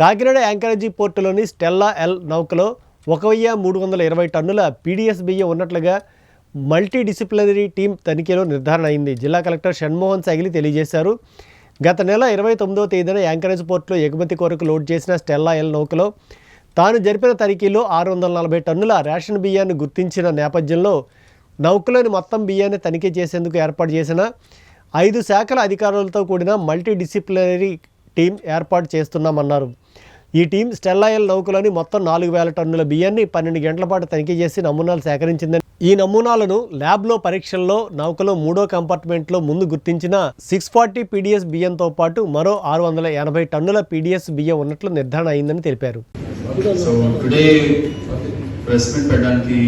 Kakinada యాంకరేజీ పోర్టులోని Stella L నౌకలో 1320 టన్నుల PDS బియ్యం ఉన్నట్లుగా మల్టీ డిసిప్లినరీ టీం తనిఖీలో నిర్ధారణ అయింది. జిల్లా కలెక్టర్ షణ్మోహన్ సైగిలి తెలియజేశారు. గత నెల 29వ తేదీన యాంకరేజ్ పోర్టులో ఎగుమతి కొరకు లోడ్ చేసిన స్టెల్లా ఎల్ నౌకలో తాను జరిపిన తనిఖీలో 640 టన్నుల రేషన్ బియ్యాన్ని గుర్తించిన నేపథ్యంలో నౌకలోని మొత్తం బియ్యాన్ని తనిఖీ చేసేందుకు ఏర్పాటు చేసిన 5 శాఖల అధికారులతో కూడిన మల్టీ డిసిప్లినరీ టీం ఏర్పాటు చేస్తున్నామన్నారు. ఈ టీం స్టెల్లా ఎల్ నౌకలోని మొత్తం 4000 టన్నుల బియ్యాన్ని 12 గంటల పాటు తనిఖీ చేసి నమూనాలు సేకరించిందని, ఈ నమూనాలను ల్యాబ్లో పరీక్షల్లో నౌకలో 3వ కంపార్ట్మెంట్లో ముందు గుర్తించిన 640 పీడీఎస్ బియ్యంతో పాటు మరో 680 టన్నుల పీడీఎస్ బియ్యం ఉన్నట్లు నిర్ధారణ అయిందని తెలిపారు. So today press meet పెట్టడానికి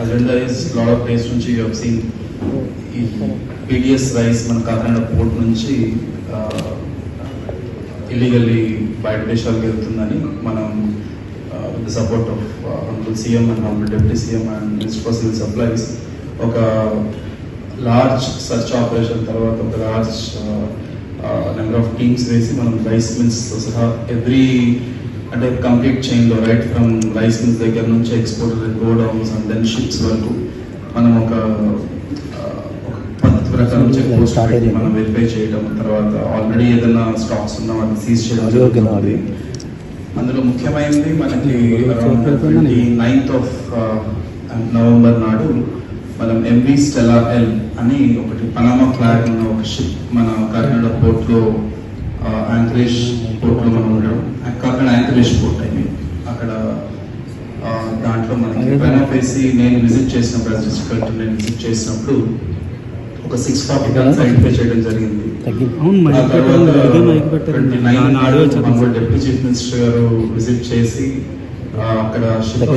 agenda is lot of days నుంచి you have seen ఈ పీడీఎస్ రైస్ మన కాకినాడ పోర్ట్ నుంచి ఇల్లీగల్లీ బయట దేశాలకు వెళ్తుందని మనం with the support of honourable CM and honourable deputy CM and minister for civil supplies ఒక లార్జ్ సర్చ్ ఆపరేషన్ తర్వాత ఒక లార్జ్ నెంబర్ ఆఫ్ టీమ్స్ వేసి మనం రైస్ మిల్స్తో సహా ఎవ్రీ అంటే కంప్లీట్ చైన్లో రైట్ ఫ్రమ్ రైస్ మిల్స్ దగ్గర నుంచి exporter godowns and then ships వరకు మనం ఒక పద్ధతి ప్రకారం చెక్ పోస్ట్ పెట్టి మనం వెరిఫై చేయడం, తర్వాత ఆల్రెడీ ఏదైనా స్టాక్స్ ఉన్నా వాటిని సీజ్ చేయడం జరుగుతుంది. అందులో ముఖ్యమైనది మనకి అరౌండ్ 29th of November నాడు మనం ఎంవి స్టెల్లా ఎల్ అని ఒకటి పనామా ఫ్లాగ్ ఉన్న ఒక షిప్ మన కాకినాడ పోర్ట్లో యాంకరేజ్ పోర్ట్లో మనం ఉండడం, కాకినాడ యాంకరేజ్ పోర్ట్ అయింది. అక్కడ దాంట్లో మనకి పైనపేసి నేను విజిట్ చేసినప్పుడు డిస్ట్రిక్ట్ కలెక్టర్ నేను విజిట్ చేసినప్పుడు ఒక 640 టన్స్ ఐడెంటిఫై చేయడం జరిగింది. ఆ తర్వాత 29th డిప్యూటీ చీఫ్ మినిస్టర్ గారు విజిట్ చేసి అక్కడ షిప్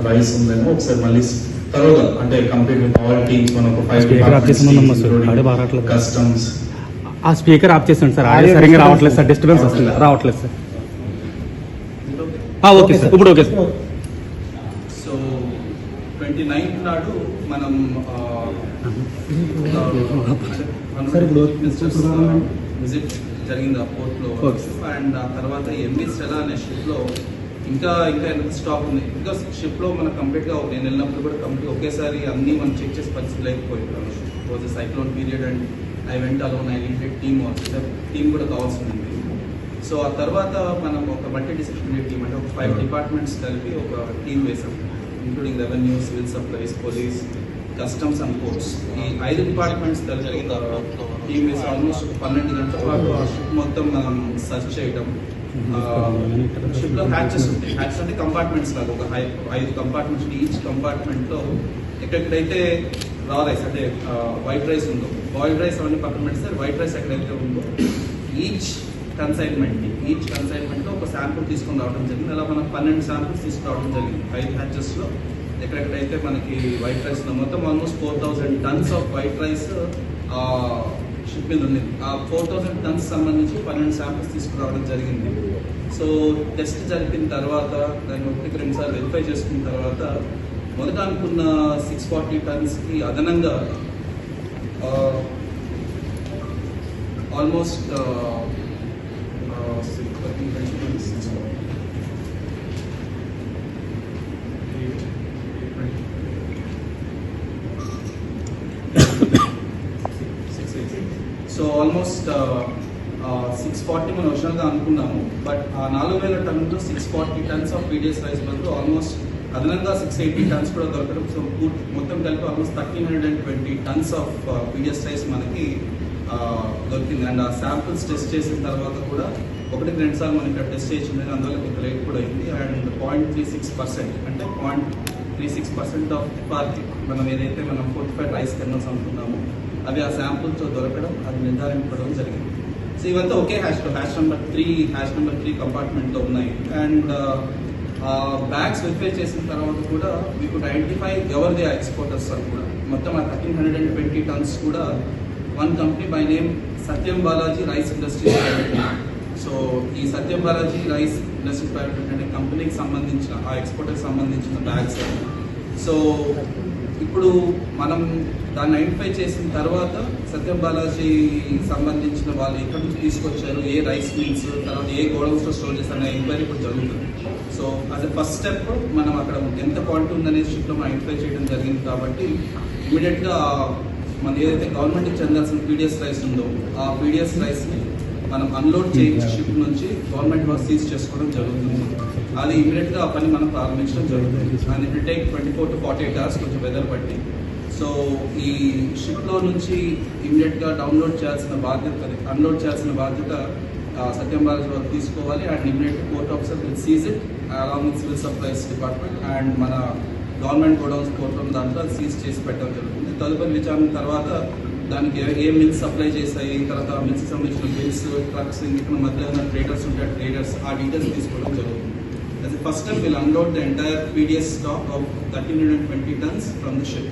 రైస్ ఉందని ఒకసారి మళ్ళీ తర్వాత అంటే కంప్లీట్ విత్ ఆల్ టీమ్స్ మనం ఒక 5 డిపార్ట్మెంట్స్ కస్టమ్స్ ఆ స్పీకర్ ఆఫ్ చేసాను సార్. ఆడియో సరిగ్గా రావట్లేదు సార్, డిస్టర్బెన్స్ వస్తుంది, రావట్లేదు సార్. ఓకే సార్, ఇప్పుడు ఓకే సార్. సో 29th నాడు మనం విజిట్ జరిగింది ఆ పోర్ట్లో అండ్ ఆ తర్వాత ఎంవి స్టెల్లా అనే షిప్లో ఇంకా ఎంత స్టాక్ ఉంది. బికాస్ షిప్లో మనం కంప్లీట్గా నేను వెళ్ళినప్పుడు కూడా కంప్లీట్ ఒకేసారి అన్నీ మనం చెక్ చేసే పరిస్థితి లేకపోయింది. Was cyclone period and I went alone, I needed team కూడా కావాల్సింది. సో ఆ తర్వాత మనం ఒక మల్టీ డిసిప్లినరీ టీమ్ అంటే ఒక 5 డిపార్ట్మెంట్స్ కలిపి ఒక టీమ్ వేసాం, including revenue, civil supplies, police, customs and ports. ఈ 5 డిపార్ట్మెంట్స్ కలిపి టీమ్ వేసి ఆల్మోస్ట్ 12 గంటల పాటు ఆ షిప్ మొత్తం మనం సర్చ్ చేయడం. షిప్లో హ్యాచెస్ ఉంటాయి, హ్యాచెస్ అంటే కంపార్ట్మెంట్స్ లాగా ఒక 5 కంపార్ట్మెంట్స్. ఈచ్ కంపార్ట్మెంట్లో ఎక్కడెక్కడైతే రా రైస్ అంటే వైట్ రైస్ ఉందో, బాయిల్డ్ రైస్ అవన్నీ పక్కన పెడితే వైట్ రైస్ ఎక్కడైతే ఉందో ఈచ్ కన్సైన్మెంట్లో ఒక శాంపుల్ తీసుకొని రావడం జరిగింది. అలా మనం 12 శాంపుల్స్ తీసుకురావడం జరిగింది 5 హ్యాచెస్లో. ఎక్కడెక్కడైతే మనకి వైట్ రైస్ మొత్తం almost 4000 tons off white rice ship మీద ఉంది. ఆ 4000 టన్స్ సంబంధించి 12 శాంపుల్స్ తీసుకురావడం జరిగింది. సో టెస్ట్ జరిపిన తర్వాత దాన్ని 1-2 సార్లు వెరిఫై చేసుకున్న తర్వాత మొదట అనుకున్న 640 టన్స్కి అదనంగా ఆల్మోస్ట్ సో ఆల్మోస్ట్ 640 మనం ఒరిజినల్గా అనుకున్నాము. బట్ ఆ 4000 టన్నులు 640 టన్స్ ఆఫ్ పీడీఎస్ రైస్ బదులు ఆల్మోస్ట్ అదనంగా 680 టన్స్ కూడా దొరకడం. సో మొత్తం కలిపి almost 1320 tons of PDS rice మనకి దొరికింది. అండ్ ఆ శాంపుల్స్ టెస్ట్ చేసిన తర్వాత కూడా 1-2 సార్లు మనం ఇక్కడ టెస్ట్ చేసింది, అందువల్ల కొంచెం లేట్ కూడా అయింది. అండ్ 0.36% అంటే 0.36% ఆఫ్ ఎఫ్ఆర్పి మనం ఏదైతే మనం 45 రైస్ కెర్నల్స్ అనుకున్నామో అవి ఆ శాంపుల్తో దొరకడం, అది నిర్ధారింపడం జరిగింది. సో ఇవంతా ఒకే హ్యాష్ నెంబర్ 3 కంపార్ట్మెంట్లో ఉన్నాయి. అండ్ బ్యాగ్స్ వెరిఫై చేసిన తర్వాత కూడా వీ కుడ్ ఐడెంటిఫై ఎవరిది ఆ ఎక్స్పోర్టర్స్ అని కూడా. మొత్తం ఆ 1320 టన్స్ కూడా one company by name Satyam Balaji rice industries private limited. So ఈ Satyam Balaji rice industries private limited అనే కంపెనీకి సంబంధించిన ఆ ఎక్స్పోర్టర్కి సంబంధించిన బ్యాగ్స్. సో ఇప్పుడు మనం దాన్ని ఐడెంటిఫై చేసిన తర్వాత సత్యం బాలాజీ సంబంధించిన వాళ్ళు ఎక్కడి నుంచి తీసుకొచ్చారు, ఏ రైస్ మిల్స్, తర్వాత ఏ గోడౌన్స్ లో స్టోర్ చేశారు అనే ఎంక్వైరీ ఇప్పుడు జరుగుతుంది. So as a first step మనం అక్కడ ఎంత క్వాలిటీ ఉందనే షిప్ లో మనం ఐడెంటిఫై చేయడం జరిగింది. కాబట్టి ఇమీడియట్ గా మన ఏదైతే గవర్నమెంట్కి చెందాల్సిన పీడిఎస్ రైస్ ఉందో ఆ పీడిఎస్ రైస్ ని మనం అన్లోడ్ చేయించి షిప్ నుంచి గవర్నమెంట్ వారు సీజ్ చేసుకోవడం జరుగుతుంది. అది ఇమీడియట్ గా ఆ పని మనం ప్రారంభించడం జరుగుతుంది. And it will take 24 to 48 hours కొంచెం వెదర్ బట్టి. సో ఈ షిప్ లో నుంచి ఇమీడియట్ గా అన్లోడ్ చేయాల్సిన బాధ్యత సత్యం బాలాజీ వారు తీసుకోవాలి. And immediate port officer will seize it along with civil supplies department and మన గవర్నమెంట్ గోడౌన్స్ కోర్టులో దాంట్లో సీజ్ చేసి పెట్టడం జరుగుతుంది. తదుపరి విచారణ తర్వాత దానికి ఏ మిల్స్ సప్లై చేస్తాయి, తర్వాత మిల్స్ సంబంధించిన బిల్స్, ట్రక్స్, ఇక్కడ మధ్య ఉన్న ట్రేడర్స్ ఉంటే ట్రేడర్స్ ఆ డీటెయిల్స్ తీసుకోవడం జరుగుతుంది. As a first step, we'll unload the entire PDS stock of 1320 tons from the ship.